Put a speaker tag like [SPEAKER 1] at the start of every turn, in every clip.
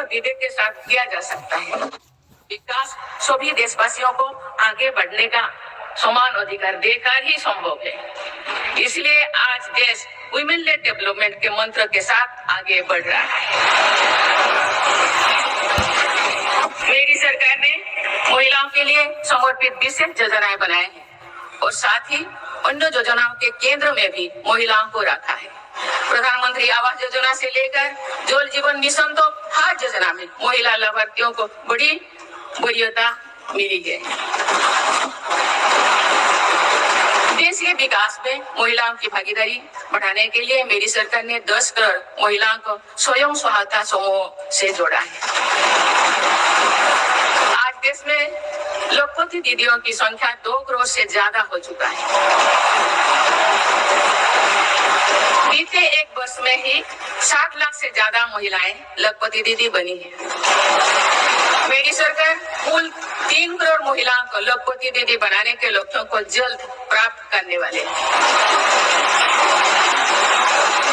[SPEAKER 1] विवेक के साथ किया जा सकता है। विकास सभी देशवासियों को आगे बढ़ने का समान अधिकार देकर ही संभव है। इसलिए आज देश वुमेन लेड डेवलपमेंट के मंत्र के साथ आगे बढ़ रहा है। मेरी सरकार ने महिलाओं के लिए समर्पित विशेष योजनाएं बनाए हैं और साथ ही अन्य योजनाओं के केंद्र में भी महिलाओं को रखा है। प्रधानमंत्री आवास योजना से लेकर जल जीवन मिशन तो हर योजना में महिला लाभार्थियों को बड़ी वरीयता मिली है। देश के विकास में महिलाओं की भागीदारी बढ़ाने के लिए मेरी सरकार ने 10 करोड़ महिलाओं को स्वयं सहायता समूह से जोड़ा है। आज देश में लखपति दीदियों की संख्या 2 करोड़ से ज्यादा हो चुका है। बीते एक वर्ष में ही 60 लाख से ज्यादा महिलाएं लखपति दीदी बनी है। मेरी सरकार कुल 3 करोड़ महिलाओं को लखपति दीदी बनाने के लक्ष्यों को जल्द प्राप्त करने वाले हैं।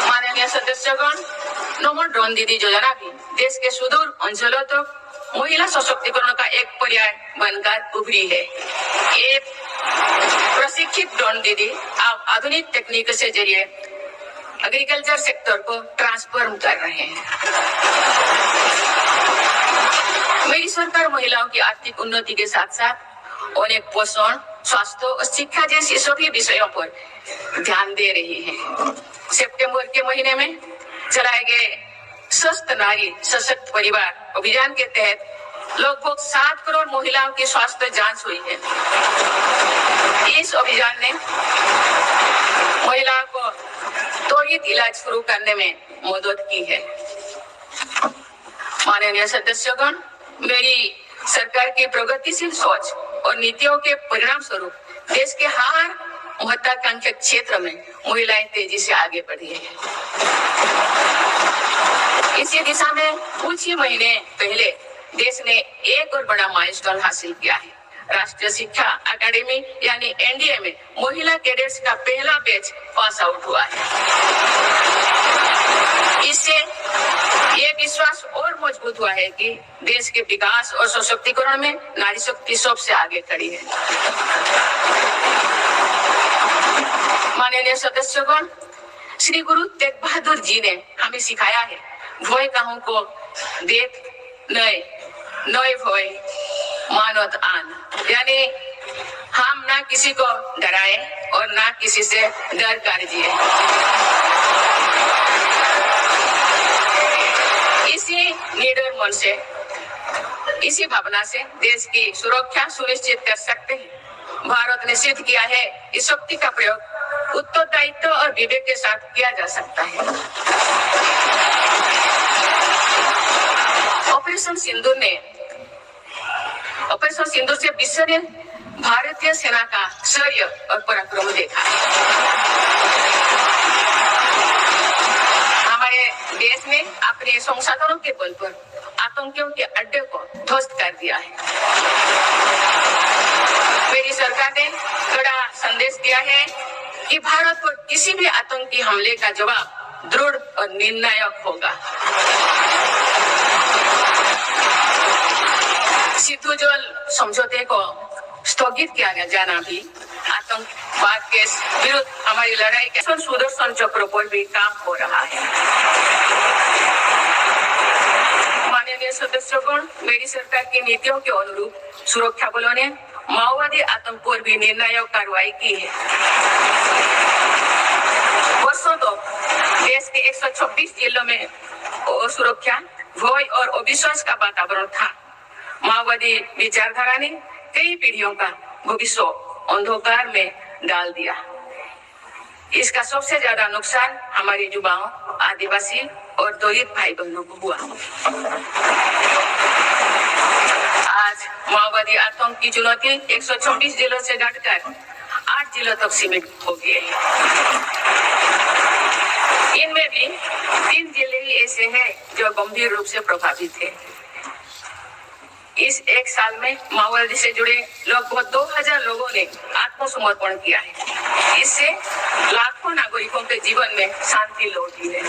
[SPEAKER 1] माननीय सदस्यगण, नमो ड्रोन दीदी योजना भी देश के सुदूर अंचलों तक महिला सशक्तिकरण का एक पर्याय बनकर उभरी है। एक प्रशिक्षित ड्रोन दीदी अब आधुनिक तकनीक से जरिए एग्रीकल्चर सेक्टर को ट्रांसफॉर्म कर रहे हैं। मेरी सरकार महिलाओं की आर्थिक उन्नति के साथ साथ अनेक पोषण, स्वास्थ्य और शिक्षा जैसी सभी विषयों पर ध्यान दे रही है। सितंबर के महीने में चलाए गए स्वस्थ नारी सशक्त परिवार अभियान के तहत लगभग 7 करोड़ महिलाओं की स्वास्थ्य जांच हुई है। इस अभियान ने महिलाओं को त्वरित इलाज शुरू करने में मदद की है। माननीय सदस्यगण, मेरी सरकार की प्रगतिशील सोच और नीतियों के परिणाम स्वरूप देश के हर महत्वाकांक्षी क्षेत्र में महिलाएं तेजी से आगे बढ़ी है। इसी दिशा में कुछ ही महीने पहले देश ने एक और बड़ा माइलस्टोन हासिल किया है। राष्ट्रीय शिक्षा अकादमी यानी एनडीए में महिला कैडेट्स का पहला बैच पास आउट हुआ है। इससे ये विश्वास और मजबूत हुआ है कि देश के विकास और सशक्तिकरण में नारी शक्ति सबसे आगे खड़ी है। माननीय सदस्यगण, श्री गुरु तेग बहादुर जी ने हमें सिखाया है, भय काहू को देख नए भय मानत आन, यानी हम ना किसी को डराए और ना किसी से डर कर जिए। इसी निडर मन से, इसी भावना से देश की सुरक्षा सुनिश्चित कर सकते हैं। भारत ने सिद्ध किया है कि शक्ति का प्रयोग उत्तरदायित्व और विवेक के साथ किया जा सकता है। ऑपरेशन सिंदूर से विश्व ने भारतीय सेना का शौर्य और पराक्रम देखा। हमारे देश ने अपने संसाधनों के बल पर आतंकियों के अड्डे को ध्वस्त कर दिया है। मेरी सरकार ने कड़ा संदेश दिया है कि भारत पर किसी भी आतंकी हमले का जवाब दृढ़ और निर्णायक होगा। सिद्धू जल समझौते को स्थगित किया जाना भी आतंकवाद के विरुद्ध हमारी लड़ाई के सुदर्शन चक्र पर भी काम हो रहा है। माननीय सदस्यगण, मेरी सरकार की नीतियों के अनुरूप सुरक्षा बलों ने माओवादी आतंक पर भी निर्णायक कार्रवाई की है। वर्षों तो देश के 126 जिलों में सुरक्षा, भय और अविश्वास का वातावरण था। माओवादी विचारधारा ने कई पीढ़ियों का भविष्य अंधकार में डाल दिया। इसका सबसे ज्यादा नुकसान हमारे युवाओं, आदिवासी और दलित भाई बहनों को हुआ। आज माओवादी आतंक की चुनौती 126 जिलों से घटकर 8 जिलों तक सीमित हो गई है। इनमें भी 3 जिले ही ऐसे हैं जो गंभीर रूप से प्रभावित है। इस एक साल में माओवादी से जुड़े लगभग 2000 लोगों ने आत्मसमर्पण किया है। इससे लाखों नागरिकों के जीवन में शांति लौटी है।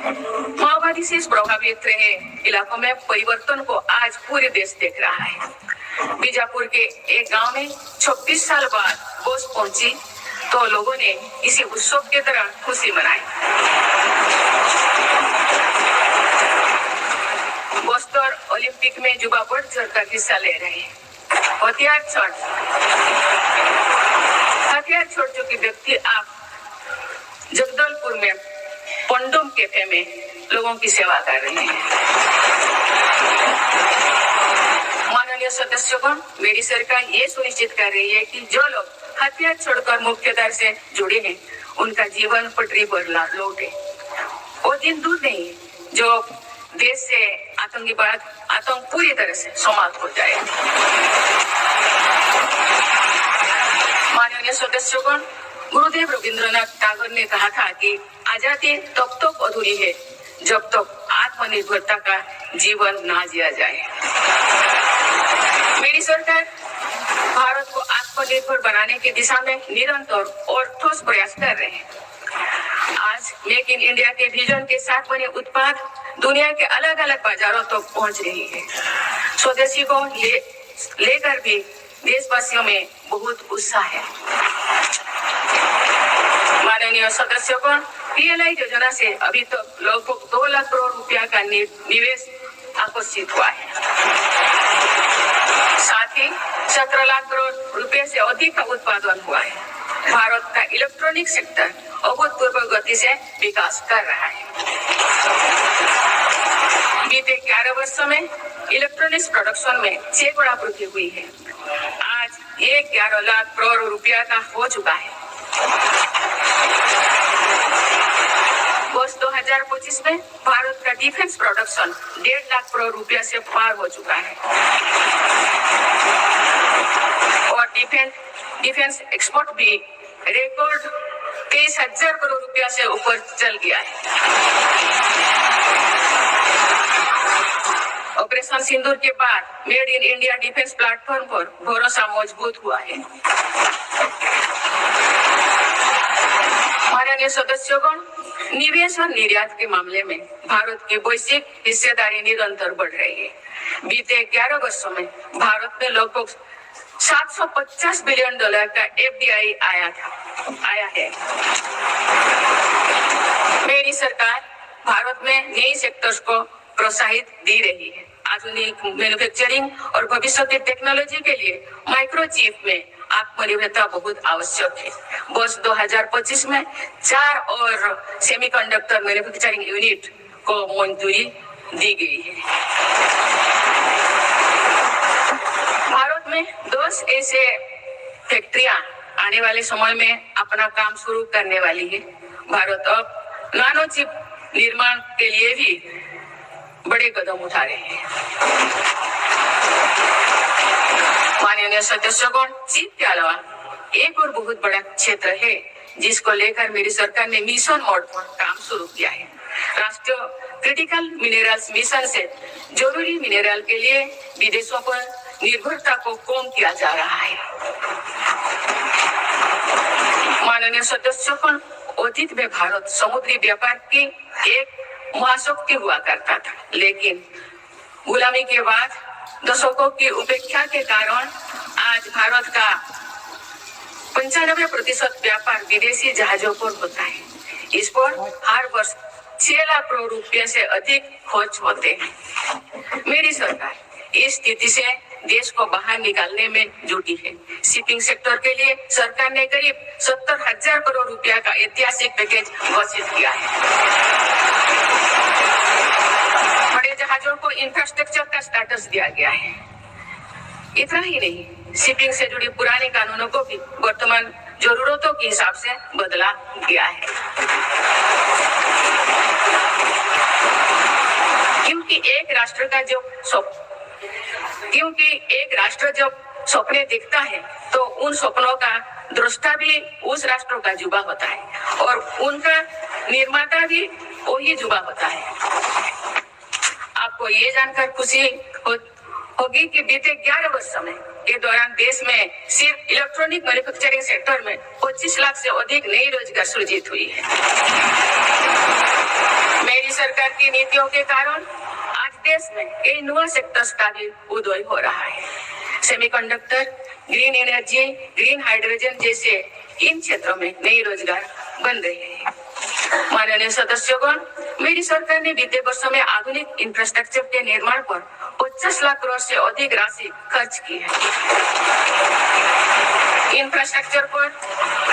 [SPEAKER 1] माओवादी से प्रभावित रहे इलाकों में परिवर्तन को आज पूरे देश देख रहा है। बीजापुर के एक गांव में 26 साल बाद बस पहुंची तो लोगों ने इसे उत्सव की तरह खुशी मनाई। बस्तर ओलंपिक में युवा बढ़ चढ़कर हिस्सा ले रहे हैं। हथियार छोड़ चुके व्यक्ति आप जगदलपुर में पंडुम कैफे में लोगों की सेवा कर रहे हैं। माननीय सदस्यगण, मेरी सरकार ये सुनिश्चित कर रही है कि जो लोग हथियार छोड़कर मुख्यधारा से जुड़े हैं उनका जीवन पटरी पर लौटे। वो दिन दूर नहीं जो देश से आतंक पूरी तरह से समाप्त हो जाए। माननीय सदस्यगण, गुरुदेव रविंद्रनाथ टैगोर ने कहा था कि आजादी तब तक अधूरी है जब तक आत्मनिर्भरता का जीवन ना जिया जाए। मेरी सरकार भारत को आत्मनिर्भर बनाने की दिशा में निरंतर और ठोस प्रयास कर रहे हैं। आज मेक इन इंडिया के विजन के साथ बने उत्पाद दुनिया के अलग अलग बाजारों तक तो पहुंच रही है। स्वदेशी को लेकर भी देशवासियों में बहुत उत्साह है। माननीय सदस्यगण, पीएलआई योजना से अभी तक लगभग 2 लाख करोड़ रुपया का निवेश आकर्षित हुआ है। साथ ही 17 लाख करोड़ रुपए से अधिक का उत्पादन हुआ है। भारत का इलेक्ट्रॉनिक सेक्टर अभूतपूर्व गति से विकास कर रहा है। बीते 11 वर्षों में इलेक्ट्रॉनिक्स प्रोडक्शन में 6 गुना वृद्धि हुई है। आज ये 11 लाख करोड़ रुपया का हो चुका है। वर्ष 2025 में भारत का डिफेंस प्रोडक्शन 1.5 लाख करोड़ रुपया से पार हो चुका है और डिफेंस एक्सपोर्ट भी रिकॉर्ड 23,000 करोड़ रुपया से ऊपर चल गया है। ऑपरेशन सिंदूर के बाद made in India defence platform पर भरोसा मजबूत हुआ है। माननीय सदस्यगण, निवेश और निर्यात के मामले में भारत की वैश्विक हिस्सेदारी निरंतर बढ़ रही है। बीते 11 वर्षों में भारत में लगभग $750 बिलियन का एफडीआई आया है। मेरी सरकार भारत में नई सेक्टर्स को प्रोत्साहित दे रही है। आधुनिक मैन्युफैक्चरिंग और भविष्य की टेक्नोलॉजी के लिए माइक्रोचिप में आत्मनिर्भरता बहुत आवश्यक है। वर्ष 2025 में 4 और सेमीकंडक्टर मैन्युफैक्चरिंग यूनिट को मंजूरी दी गई है। भारत में 10 ऐसे फैक्ट्रियां आने वाले समय में अपना काम शुरू करने वाली है। भारत अब नानो चिप निर्माण के लिए भी बड़े कदम उठा रहे हैं। माननीय सदस्यगण, चिप के अलावा एक और बहुत बड़ा क्षेत्र है जिसको लेकर मेरी सरकार ने मिशन मोड पर काम शुरू किया है। राष्ट्रीय क्रिटिकल मिनरल्स मिशन से जरूरी मिनरल के लिए विदेशों पर निर्भरता को कम किया जा रहा है। माननीय सदस्यगण, अतीत में भारत समुद्री व्यापार की एक महाशक्ति हुआ करता था, लेकिन गुलामी के बाद दशकों की उपेक्षा के कारण आज भारत का 95% व्यापार विदेशी जहाजों पर होता है। इस पर हर वर्ष 6 लाख करोड़ रुपए से अधिक खर्च होते हैं। मेरी सरकार इस स्थिति से देश को बाहर निकालने में जुटी है। शिपिंग सेक्टर के लिए सरकार ने करीब 70,000 करोड़ रुपया का ऐतिहासिक पैकेज घोषित किया है। बड़े जहाजों को इंफ्रास्ट्रक्चर का स्टेटस दिया गया है। इतना ही नहीं, शिपिंग से जुड़ी पुराने कानूनों को भी वर्तमान जरूरतों के हिसाब से बदला गया है। क्योंकि एक राष्ट्र जब सपने देखता है तो उन सपनों का दृष्टा भी उस राष्ट्र का युवा होता है और उनका निर्माता भी वही युवा होता है। आपको ये जानकर खुशी होगी कि बीते 11 वर्षों में के दौरान देश में सिर्फ इलेक्ट्रॉनिक मैन्युफैक्चरिंग सेक्टर में 25 लाख से अधिक नई रोजगार सृजित हुई है। मेरी सरकार की नीतियों के कारण आज देश में कई नए सेक्टर्स का भी उदय हो रहा है। Semiconductor, green energy, green hydrogen जैसे इन क्षेत्रों में नए रोजगार बन रहे हैं। माननीय सदस्यगण, मेरी सरकार ने बीते वर्षों में आधुनिक इंफ्रास्ट्रक्चर के निर्माण पर 50 लाख करोड़ से अधिक राशि खर्च की है। इंफ्रास्ट्रक्चर पर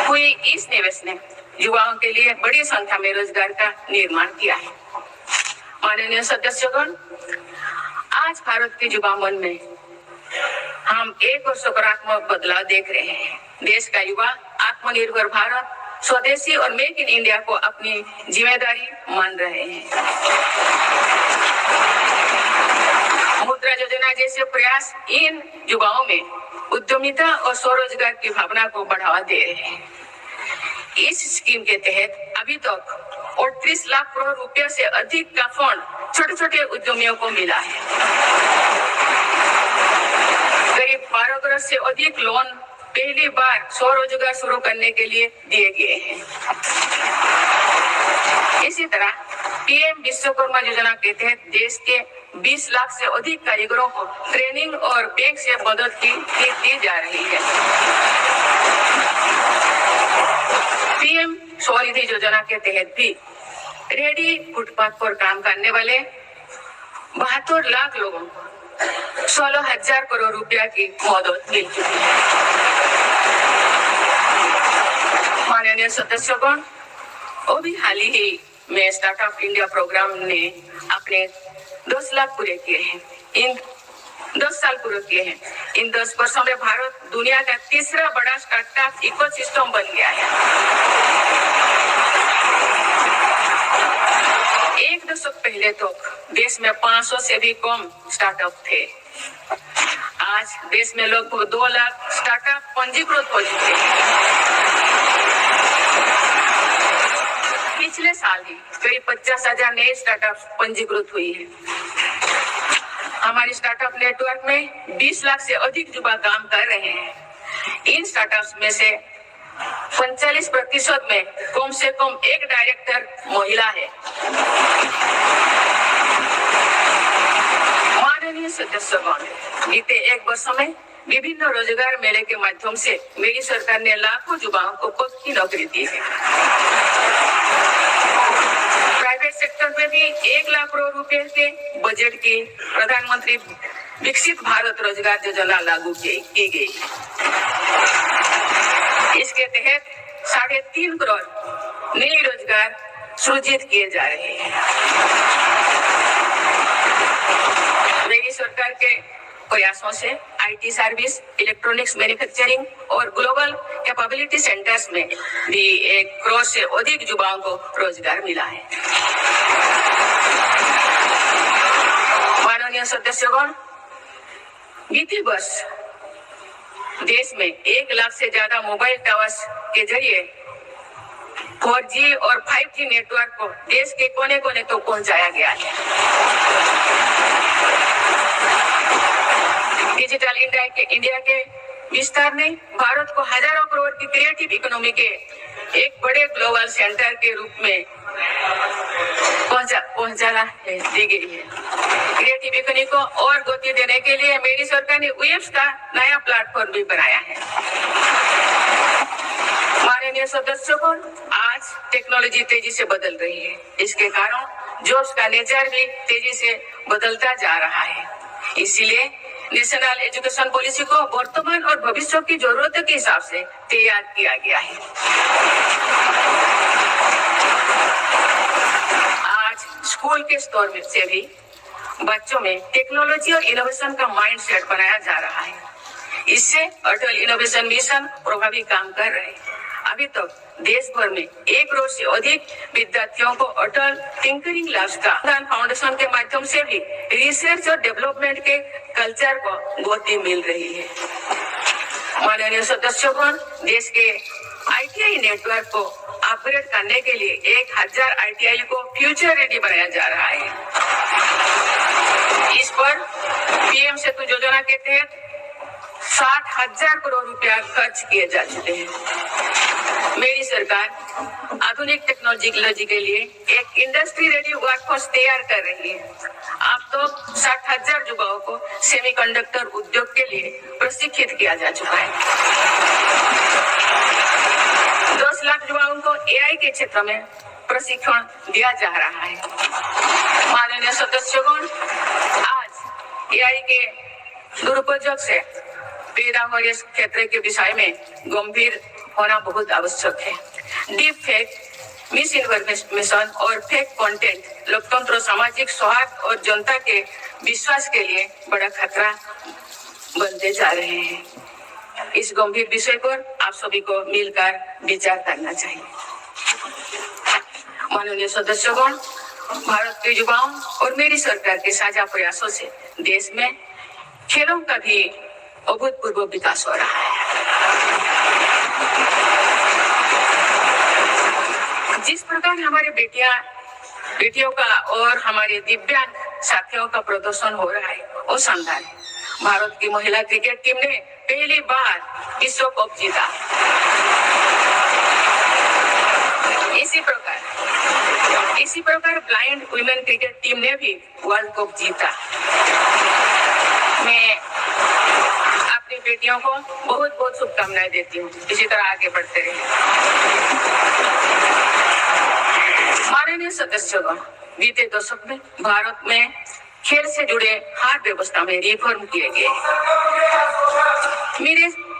[SPEAKER 1] हुई इस निवेश ने युवाओं के लिए बड़ी संख्या में रोजगार का निर्माण किया है। माननीय सदस्यगण, आज भारत के युवा मन में हम एक और सकारात्मक बदलाव देख रहे हैं। देश का युवा आत्मनिर्भर भारत, स्वदेशी और मेक इन इंडिया को अपनी जिम्मेदारी मान रहे हैं। मुद्रा योजना जैसे प्रयास इन युवाओं में उद्यमिता और स्वरोजगार की भावना को बढ़ावा दे रहे हैं। इस स्कीम के तहत अभी तक 38 लाख करोड़ रुपए से अधिक का फंड छोटे छोटे उद्यमियों को मिला है। करीब 12 करोड़ से अधिक लोन पहली बार स्वरोजगार शुरू करने के लिए दिए गए हैं। इसी तरह पीएम विश्वकर्मा योजना के तहत देश के 20 लाख से अधिक कारीगरों को ट्रेनिंग और बैंक से मदद दी जा रही है। पीएम स्वनिधि योजना के तहत भी रेडी फुटपाथ पर काम करने वाले 72 लाख लोगों को 16,000 करोड़ रुपया की मदद मिल चुकी है। माननीय सदस्यगण, अभी हाल ही में स्टार्टअप इंडिया प्रोग्राम ने अपने 10 लाख पूरे किए हैं। इन 10 साल पूरे किए हैं। इन 10 वर्षों में भारत दुनिया का तीसरा बड़ा स्टार्टअप इकोसिस्टम बन गया है। एक दशक पहले तो देश में 500 से भी कम स्टार्टअप थे। आज देश में लगभग 2 लाख स्टार्टअप पंजीकृत हो चुके हैं। पिछले साल ही करीब 50,000 नए स्टार्टअप पंजीकृत हुई है। हमारे स्टार्टअप नेटवर्क में 20 लाख से अधिक युवा काम कर रहे हैं। इन स्टार्टअप्स में से 45% में कम से कम एक डायरेक्टर महिला है। माननीय सदस्यगण, बीते एक वर्ष में विभिन्न रोजगार मेले के माध्यम से मेरी सरकार ने लाखों युवाओं को पक्की नौकरी दी है। प्राइवेट सेक्टर में भी 1 लाख करोड़ रुपए के बजट की प्रधानमंत्री विकसित भारत रोजगार योजना लागू की गई। इसके तहत 3.5 करोड़ नए रोजगार सृजित किए जा रहे हैं। मेरी सरकार के प्रयासों से आईटी सर्विस, इलेक्ट्रॉनिक्स मैन्युफैक्चरिंग और ग्लोबल कैपेबिलिटी सेंटर्स में भी 1 करोड़ से अधिक युवाओं को रोजगार मिला है। माननीय सदस्यगण, बीते वर्ष देश में 1 लाख से ज्यादा मोबाइल टावर्स के जरिए 4G और 5G नेटवर्क को देश के कोने कोने तक पहुंचाया गया है। डिजिटल इंडिया के विस्तार ने भारत को हजारों करोड़ की क्रिएटिव इकोनॉमी के एक बड़े ग्लोबल सेंटर के रूप में पहुंचाना दी गई है। क्रिएटिव इकोनॉमी को और गति देने के लिए मेरी सरकार ने वेब्स का नया प्लेटफॉर्म भी बनाया है। माननीय सदस्यों, आज टेक्नोलॉजी तेजी से बदल रही है। इसके कारण जॉब्स का नेचर भी तेजी से बदलता जा रहा है। इसीलिए नेशनल एजुकेशन पॉलिसी को वर्तमान और भविष्य की जरूरतों के हिसाब से तैयार किया गया है। आज स्कूल के स्तर में से भी बच्चों में टेक्नोलॉजी और इनोवेशन का माइंडसेट बनाया जा रहा है। इससे अटल इनोवेशन मिशन प्रभावी काम कर रहे हैं। अभी तक देश भर में 1 करोड़ से अधिक विद्यार्थियों को अटल टिंकरिंग लैब्स का फाउंडेशन के माध्यम से भी रिसर्च और डेवलपमेंट के कल्चर को गति मिल रही है। माननीय सदस्यगण, देश के आईटीआई नेटवर्क को अपग्रेड करने के लिए 1000 आईटीआई को फ्यूचर रेडी बनाया जा रहा है। इस पर पीएम सेतु योजना के तहत 60,000 करोड़ रुपया खर्च किए जा चुके हैं। मेरी सरकार आधुनिक टेक्नोलॉजी के लिए एक इंडस्ट्री रेडी वर्कफोर्स तैयार कर रही है। अब तो 60,000 युवाओं को सेमीकंडक्टर उद्योग के लिए प्रशिक्षित किया जा चुका है। 10 लाख युवाओं को एआई के क्षेत्र में प्रशिक्षण दिया जा रहा है। माननीय सदस्यगण, आज एआई के दुरुपयोग से पैदा हो रहे क्षेत्र के विषय में गंभीर होना बहुत आवश्यक है। डीप फेक, मिस इन्फॉर्मेशन और फेक कंटेंट लोकतंत्र, सामाजिक सौहार्द और जनता के विश्वास के लिए बड़ा खतरा बनते जा रहे हैं। इस गंभीर विषय पर आप सभी को मिलकर विचार करना चाहिए। माननीय सदस्यगण, भारत के युवाओं और मेरी सरकार के साझा प्रयासों से देश में खेलों का भी अभूतपूर्व विकास हो रहा है। जिस प्रकार हमारे बेटियों का और हमारे दिव्यांग साथियों का प्रदर्शन हो रहा है वो शानदार है। भारत की महिला क्रिकेट टीम ने पहली बार विश्व कप जीता। इसी प्रकार ब्लाइंड वुमेन क्रिकेट टीम ने भी वर्ल्ड कप जीता। मैं अपनी बेटियों को बहुत बहुत शुभकामनाएं देती हूँ। इसी तरह आगे बढ़ते रहे। माननीय सदस्यगण, बीते दशक में भारत में खेल से जुड़े हर व्यवस्था में रिफॉर्म किए गए।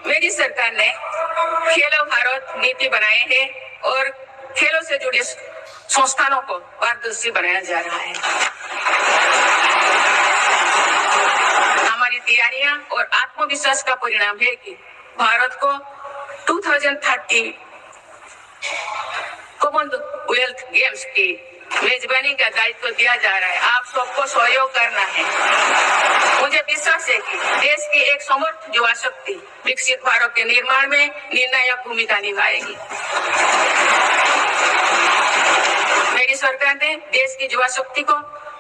[SPEAKER 1] मेरी सरकार ने खेलो भारत नीति बनाए हैं और खेलों से जुड़े संस्थानों को पारदर्शी बनाया जा रहा है। हमारी तैयारियां और आत्मविश्वास का परिणाम है कि भारत को 2030 कॉमनवेल्थ गेम्स की मेजबानी का दायित्व दिया जा रहा है। आप सबको सहयोग करना है। मुझे विश्वास है कि देश की एक समर्थ युवा शक्ति विकसित भारत के निर्माण में निर्णायक भूमिका निभाएगी। मेरी सरकार ने देश की युवा शक्ति को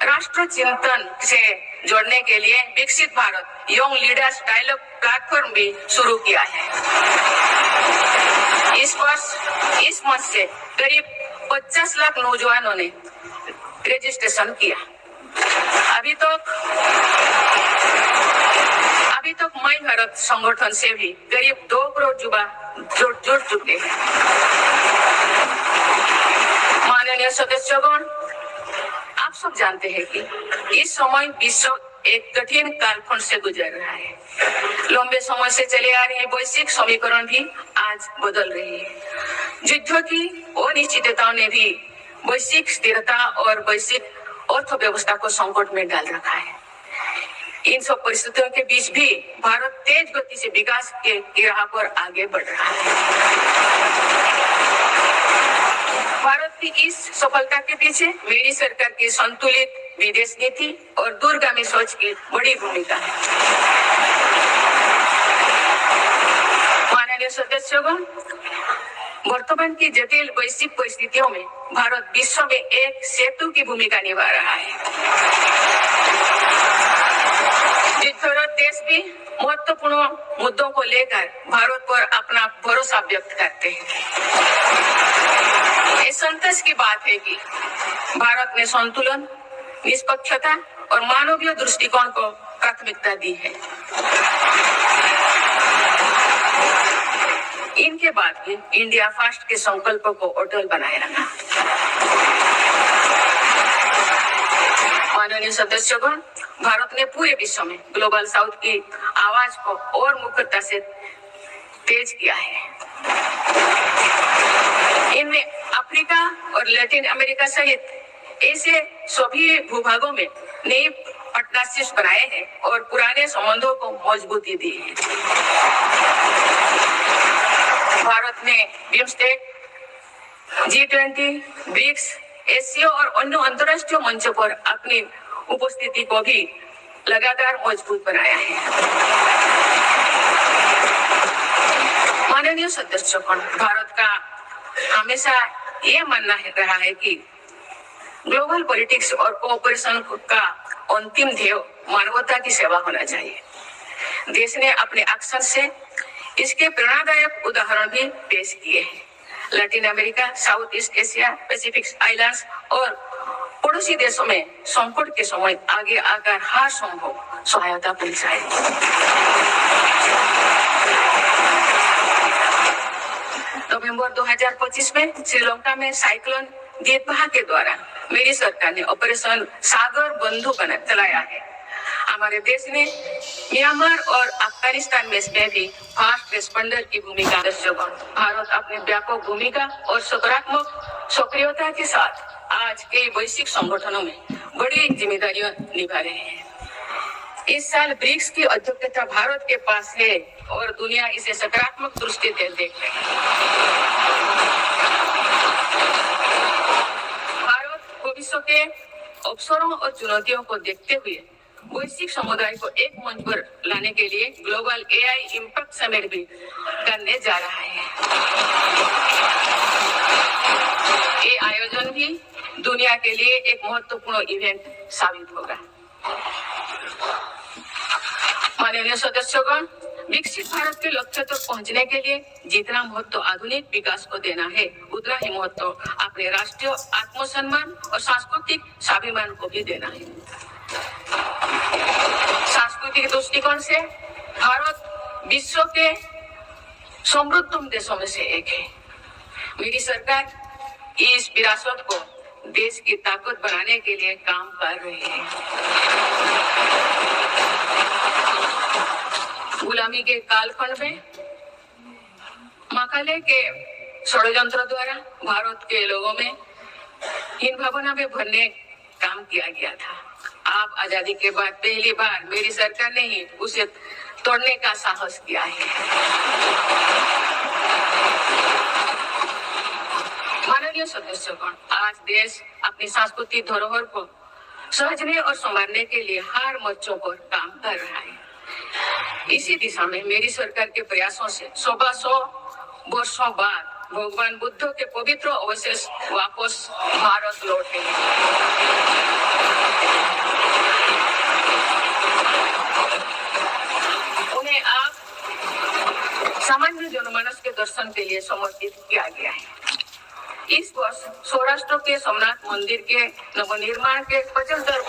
[SPEAKER 1] राष्ट्र चिंतन से जोड़ने के लिए Viksit Bharat young leaders dialogue platform भी शुरू किया है। इस वर्ष इस मंच से करीब 50 लाख नौजवानों ने रजिस्ट्रेशन किया। अभी तक माई भारत संगठन से भी करीब 2 करोड़ युवा जुड़ चुके हैं। माननीय सदस्यगण, आप सब जानते हैं कि इस समय विश्व एक कठिन कालखंड से गुजर रहा है। लंबे समय से चले आ रहे वैश्विक समीकरण भी आज बदल रही है। युद्ध की अनिश्चितताओं ने भी वैश्विक स्थिरता और वैश्विक अर्थव्यवस्था को संकट में डाल रखा है। इन सब परिस्थितियों के बीच भी भारत तेज गति से विकास के राह पर आगे बढ़ रहा है। भारत की इस सफलता के पीछे मेरी सरकार की संतुलित विदेश नीति और दूरगामी सोच की बड़ी भूमिका है। माननीय सदस्यगण, वर्तमान की जटिल वैश्विक परिस्थितियों में भारत विश्व में एक सेतु की भूमिका निभा रहा है। जितने देश भी महत्वपूर्ण मुद्दों को लेकर भारत पर अपना भरोसा व्यक्त करते हैं। ये संतोष की बात है कि भारत ने संतुलन, निष्पक्षता और मानवीय दृष्टिकोण को प्राथमिकता दी है। इनके बाद भी इंडिया फर्स्ट के संकल्प को अटल बनाए रखा। माननीय सदस्यगण, भारत ने पूरे विश्व में ग्लोबल साउथ की आवाज को और मुखरता से तेज किया है। इनमें अफ्रीका और लैटिन अमेरिका सहित ऐसे सभी भूभागों में नए पार्टनरशिप बनाए हैं और पुराने संबंधों को मजबूती दी है। भारत ने बिम्स्टेक, G20, ब्रिक्स, एशिया और अन्य अंतर्राष्ट्रीय मंचों पर अपनी उपस्थिति को भी लगातार मजबूत बनाया है। माननीय सदस्यगण, भारत का हमेशा ये मानना रहा है कि ग्लोबल पॉलिटिक्स और कोऑपरेशन का अंतिम ध्येय मानवता की सेवा होना चाहिए। देश ने अपने एक्शन से इसके प्रेरणादायक उदाहरण भी पेश किए हैं। Latin America, south east Asia, Pacific islands और पड़ोसी देशों में संकट के समय आगे आकर हर संभव सहायता पहुंचाए। नवंबर 2025 में श्रीलंका में साइक्लोन गेतबाह के द्वारा मेरी सरकार ने ऑपरेशन सागर बंधु चलाया है। हमारे देश ने म्यांमार और अफगानिस्तान में भी फास्ट रेस्पॉन्डर की भूमिका दर्शाई। भारत अपने व्यापक भूमिका और सकारात्मक सक्रियता के साथ आज कई वैश्विक संगठनों में बड़ी जिम्मेदारियां निभा रहे हैं। इस साल ब्रिक्स की अध्यक्षता भारत के पास है और दुनिया इसे सकारात्मक दृष्टि से देख रही है। भारत भविष्य के अवसरों और चुनौतियों को देखते हुए वैश्विक समुदाय को एक मंच पर लाने के लिए ग्लोबल एआई इम्पैक्ट समिट भी करने जा रहा है। ये आयोजन भी दुनिया के लिए एक महत्वपूर्ण इवेंट साबित होगा। माननीय सदस्यगण, विकसित भारत के लक्ष्य तक पहुंचने के लिए जितना महत्व आधुनिक विकास को देना है, उतना ही महत्व अपने राष्ट्रीय आत्मसम्मान और सांस्कृतिक स्वाभिमान को भी देना है। सांस्कृतिक दृष्टिकोण से भारत विश्व के समृद्ध देशों में से एक है। मेरी सरकार इस विरासत को देश की ताकत बनाने के लिए काम कर रही है। गुलामी के कालखंड में मकाले के षड्यंत्र द्वारा भारत के लोगों में हीन भावना में भरने काम किया गया था। आप आजादी के बाद पहली बार मेरी सरकार ने ही उसे तोड़ने का साहस किया है। माननीय सदस्यगण, आज देश अपनी सांस्कृतिक धरोहर को सहेजने और संभालने के लिए हर मोर्चों पर काम कर रहा है। इसी दिशा में मेरी सरकार के प्रयासों से 100 वर्षों बाद भगवान बुद्ध के पवित्र अवशेष वापस भारत लौटे। उन्हें आप सामान्य जनमानस के दर्शन के लिए समर्पित किया गया है। इस वर्ष सौराष्ट्र के सोमनाथ मंदिर के नवनिर्माण के 75